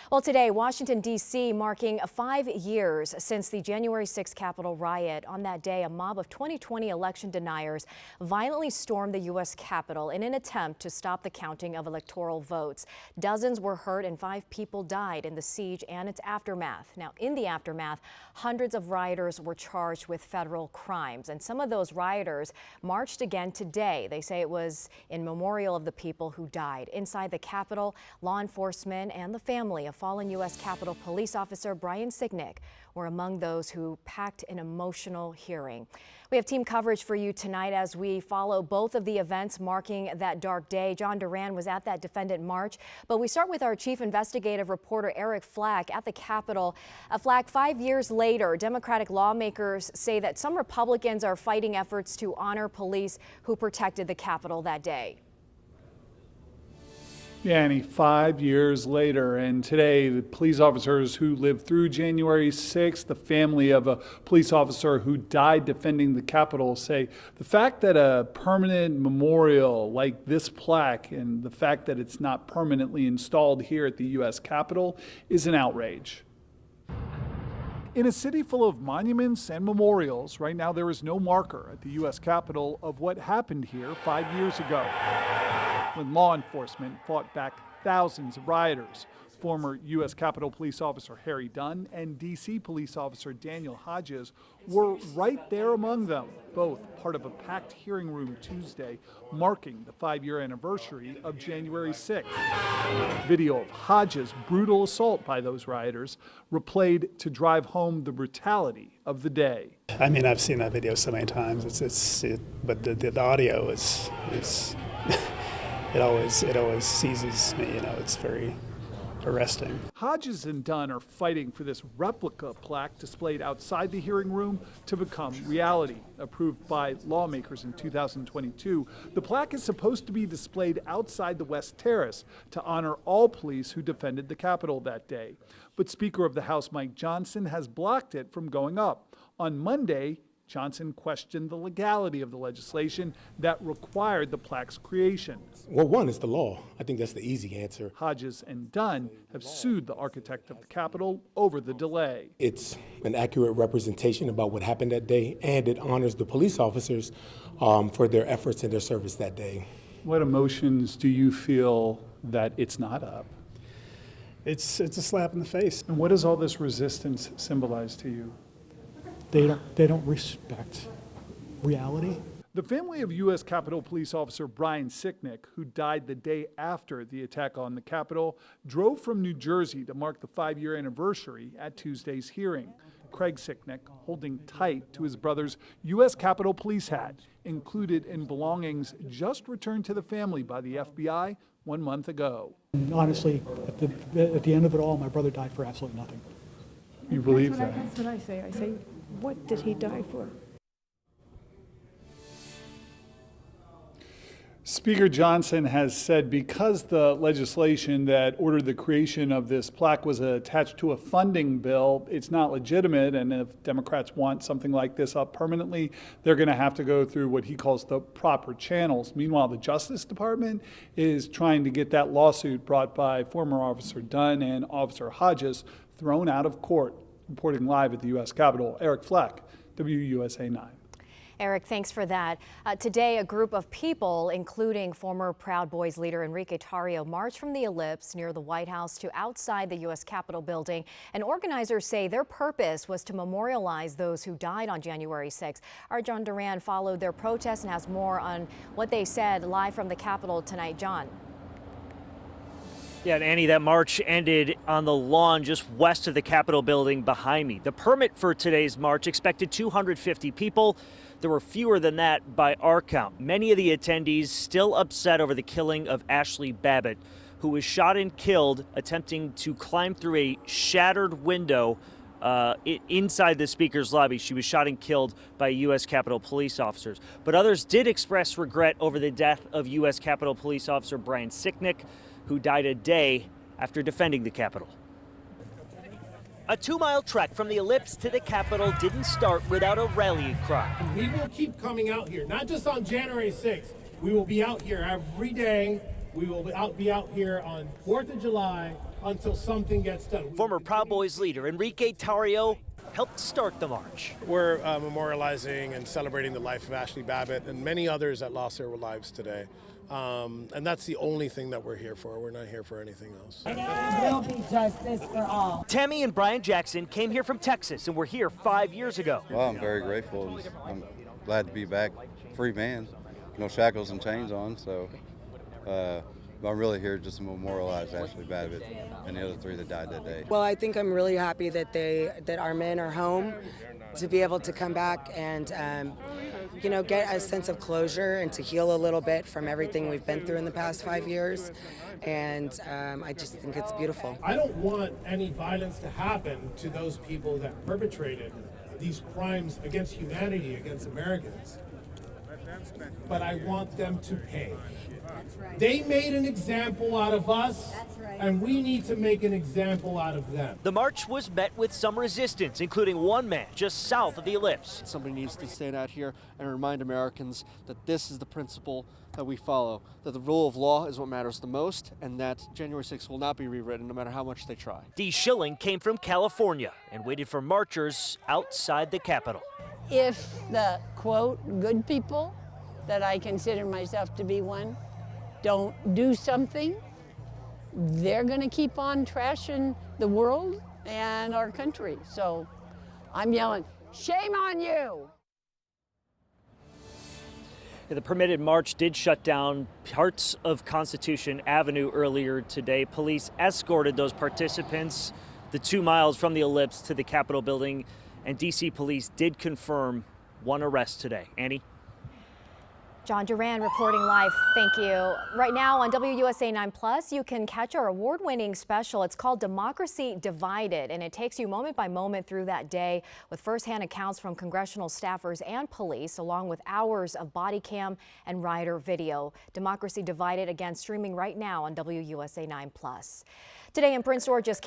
Well, today, Washington, D.C. marking 5 years since the January 6th Capitol riot. On that day, a mob of 2020 election deniers violently stormed the U.S. Capitol in an attempt to stop the counting of electoral votes. Dozens were hurt and 5 people died in the siege and its aftermath. Now, in the aftermath, hundreds of rioters were charged with federal crimes, and some of those rioters marched again today. They say it was in memorial of the people who died. Inside the Capitol, law enforcement and the family of fallen U.S. Capitol Police Officer Brian Sicknick were among those who packed an emotional hearing. We have team coverage for you tonight as we follow both of the events marking that dark day. John Duran was at that Defendant march, but we start with our chief investigative reporter Eric Flack at the Capitol. Flack, 5 years later, Democratic lawmakers say that some Republicans are fighting efforts to honor police who protected the Capitol that day. Yeah, Annie, 5 years later, and today the police officers who lived through January 6th, the family of a police officer who died defending the Capitol, say the fact that a permanent memorial like this plaque and the fact that it's not permanently installed here at the U.S. Capitol is an outrage. In a city full of monuments and memorials, right now there is no marker at the U.S. Capitol of what happened here 5 years ago, when law enforcement fought back thousands of rioters. Former U.S. Capitol Police Officer Harry Dunn and D.C. Police Officer Daniel Hodges were right there among them, both part of a packed hearing room Tuesday marking the 5-year anniversary of January 6th. Video of Hodges' brutal assault by those rioters replayed to drive home the brutality of the day. I mean, I've seen that video so many times. But the audio is it always seizes me. You know, it's very arresting. Hodges and Dunn are fighting for this replica plaque displayed outside the hearing room to become reality. Approved by lawmakers in 2022, the plaque is supposed to be displayed outside the West Terrace to honor all police who defended the Capitol that day. But Speaker of the House Mike Johnson has blocked it from going up. On Monday, Johnson questioned the legality of the legislation that required the plaque's creation. Well, one is the law. I think that's the easy answer. Hodges and Dunn have sued the architect of the Capitol over the delay. It's an accurate representation about what happened that day, and it honors the police officers for their efforts and their service that day. What emotions do you feel that it's not up? It's a slap in the face. And what does all this resistance symbolize to you? They don't respect reality. The family of U.S. Capitol Police Officer Brian Sicknick, who died the day after the attack on the Capitol, drove from New Jersey to mark the 5-year anniversary at Tuesday's hearing. Craig Sicknick, holding tight to his brother's U.S. Capitol Police hat, included in belongings just returned to the family by the FBI 1 month ago. And honestly, at the end of it all, my brother died for absolutely nothing. You believe that? That's what I say. I say, what did he die for? Speaker Johnson has said because the legislation that ordered the creation of this plaque was attached to a funding bill, it's not legitimate, and if Democrats want something like this up permanently, they're going to have to go through what he calls the proper channels. Meanwhile, the Justice Department is trying to get that lawsuit brought by former Officer Dunn and Officer Hodges thrown out of court. Reporting live at the U.S. Capitol, Eric Flack, WUSA9. Eric, thanks for that. Today, a group of people, including former Proud Boys leader Enrique Tarrio, marched from the Ellipse near the White House to outside the U.S. Capitol building. And organizers say their purpose was to memorialize those who died on January 6th. Our John Duran followed their protest and has more on what they said live from the Capitol tonight. John. Yeah, and Annie, that march ended on the lawn just west of the Capitol building behind me. The permit for today's march expected 250 people. There were fewer than that by our count. Many of the attendees still upset over the killing of Ashley Babbitt, who was shot and killed attempting to climb through a shattered window inside the Speaker's lobby. She was shot and killed by U.S. Capitol police officers. But others did express regret over the death of U.S. Capitol Police Officer Brian Sicknick, who died a day after defending the Capitol. A 2-mile trek from the Ellipse to the Capitol didn't start without a rallying cry. We will keep coming out here, not just on January 6th. We will be out here every day. We will be out here on 4th of July, until something gets done. Former Proud Boys leader Enrique Tarrio helped start the march. We're memorializing and celebrating the life of Ashley Babbitt and many others that lost their lives today. And that's the only thing that we're here for. We're not here for anything else. There will be justice for all. Tammy and Brian Jackson came here from Texas and were here 5 years ago. Well, I'm very grateful. I'm glad to be back, free man, no shackles and chains on. So I'm really here just to memorialize Ashley Babbitt and the other three that died that day. Well, I think I'm really happy that our men are home, to be able to come back and get a sense of closure and to heal a little bit from everything we've been through in the past 5 years. And I just think it's beautiful. I don't want any violence to happen to those people that perpetrated these crimes against humanity, against Americans. But I want them to pay. They made an example out of us, and we need to make an example out of them. The march was met with some resistance, including one man just south of the ellipse. Somebody needs to stand out here and remind Americans that this is the principle that we follow, that the rule of law is what matters the most, and that January 6th will not be rewritten no matter how much they try. Dee Schilling came from California and waited for marchers outside the Capitol. If the, quote, good people, that I consider myself to be one, don't do something, they're going to keep on trashing the world and our country. So I'm yelling, shame on you! The permitted march did shut down parts of Constitution Avenue earlier today. Police escorted those participants the 2 miles from the ellipse to the Capitol building, and D.C. police did confirm one arrest today. Annie? John Duran reporting live. Thank you. Right now on WUSA9 Plus, you can catch our award-winning special. It's called Democracy Divided, and it takes you moment by moment through that day with firsthand accounts from congressional staffers and police, along with hours of body cam and rioter video. Democracy Divided, again, streaming right now on WUSA9 Plus. Today in Prince George's County.